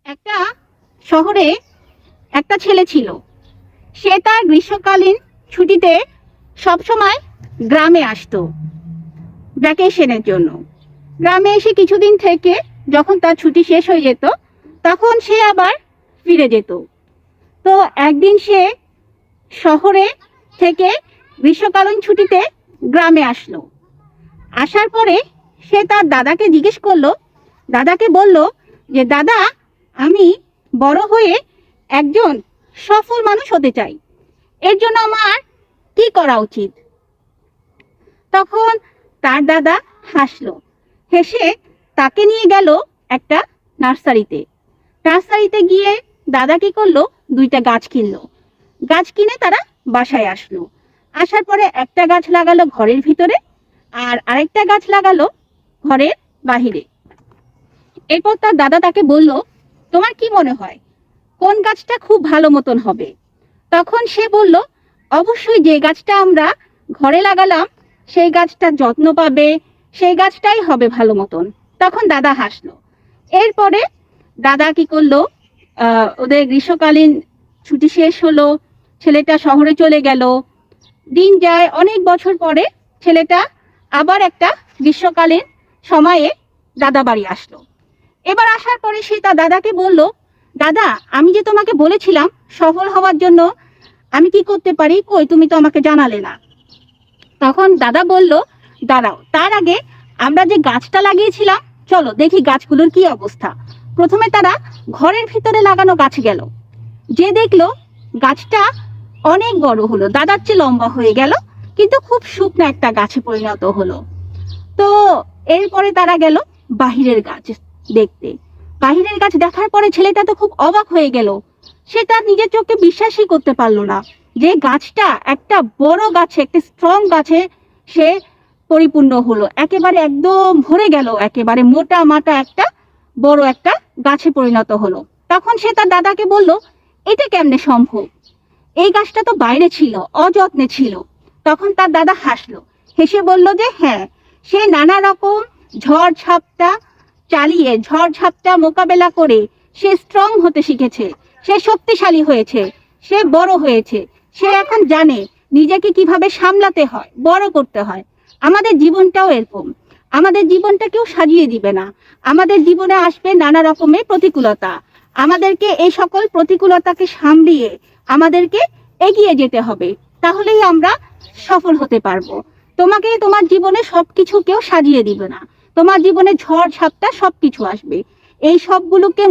একটা শহরে একটা ছেলে ছিল। সে তার গ্রীষ্মকালীন ছুটিতে সবসময় গ্রামে আসতো ভ্যাকেশনের জন্য। গ্রামে এসে কিছুদিন থেকে যখন তার ছুটি শেষ হয়ে যেত তখন সে আবার ফিরে যেত। তো একদিন সে শহরে থেকে গ্রীষ্মকালীন ছুটিতে গ্রামে আসলো। আসার পরে সে তার দাদাকে জিজ্ঞেস করলো, দাদাকে বলল যে দাদা, আমি বড় হয়ে একজন সফল মানুষ হতে চাই, এর জন্য আমার কি করা উচিত? তখন তার দাদা হাসলো। হেসে তাকে নিয়ে গেল একটা নার্সারিতে। নার্সারিতে গিয়ে দাদা কি করলো, দুইটা গাছ কিনলো। গাছ কিনে তারা বাসায় আসলো। আসার পরে একটা গাছ লাগালো ঘরের ভিতরে, আর আরেকটা গাছ লাগালো ঘরের বাহিরে। এরপর তার দাদা তাকে বলল, তোমার কি মনে হয় কোন গাছটা খুব ভালো মতন হবে? তখন সে বলল, অবশ্যই যে গাছটা আমরা ঘরে লাগালাম সেই গাছটা যত্ন পাবে, সেই গাছটাই হবে ভালো মতন। তখন দাদা হাসলো। এরপরে দাদা কি করলো, ওদের গ্রীষ্মকালীন ছুটি শেষ হলো, ছেলেটা শহরে চলে গেল। দিন যায়, অনেক বছর পরে ছেলেটা আবার একটা গ্রীষ্মকালীন সময়ে দাদা বাড়ি আসলো। এবার আসার পরে সে তার দাদাকে বলল, দাদা, আমি যে তোমাকে বলেছিলাম সফল হওয়ার জন্য আমি কি করতে পারি, কই তুমি তো আমাকে জানালে না। তখন দাদা বলল, দাঁড়াও, তার আগে আমরা যে গাছটা লাগিয়েছিলাম চলো দেখি গাছগুলোর কি অবস্থা। প্রথমে তারা ঘরের ভিতরে লাগানো গাছ গেল, যে দেখলো গাছটা অনেক বড় হলো, দাদার চেয়ে লম্বা হয়ে গেল, কিন্তু খুব শুকনো একটা গাছে পরিণত হলো। তো এরপরে তারা গেল বাহিরের গাছ দেখতে। বাহিরের গাছ দেখার পরে ছেলেটা তো খুব অবাক হয়ে গেল। সে তার নিজের চোখে বিশ্বাসই করতে পারলো না যে গাছটা একটা বড় গাছে, একটা স্ট্রং গাছে সে পরিপূর্ণ হলো, একেবারে একদম ভরে গেল, একেবারে মোটা মাটা একটা বড় একটা গাছে পরিণত হলো। তখন সে তার দাদাকে বলল, এটা কেমনে সম্ভব? এই গাছটা তো বাইরে ছিল, অযত্নে ছিল। তখন তার দাদা হাসলো। হেসে বলল যে হ্যাঁ, সে নানা রকম ঝড় ঝাপটা মোকাবেলা করে সে স্ট্রং হতে শিখেছে, সে শক্তিশালী হয়েছে, সে বড় হয়েছে, সে এখন জানে নিজেকে কিভাবে সামলাতে হয়, বড় করতে হয়। আমাদের জীবনটাও এরকম। আমাদের জীবনটা কেউ সাজিয়ে দিবে না। আমাদের জীবনে আসবে নানা রকমের প্রতিকূলতা। আমাদেরকে এই সকল প্রতিকূলতাকে সামলিয়ে আমাদেরকে এগিয়ে যেতে হবে, তাহলেই আমরা সফল হতে পারবো। তোমাকে তোমার জীবনে সবকিছু কেউ সাজিয়ে দিবে না। তোমার জীবনে ঝড় ঝাপটা সবকিছু আসবে। এই সবগুলোকে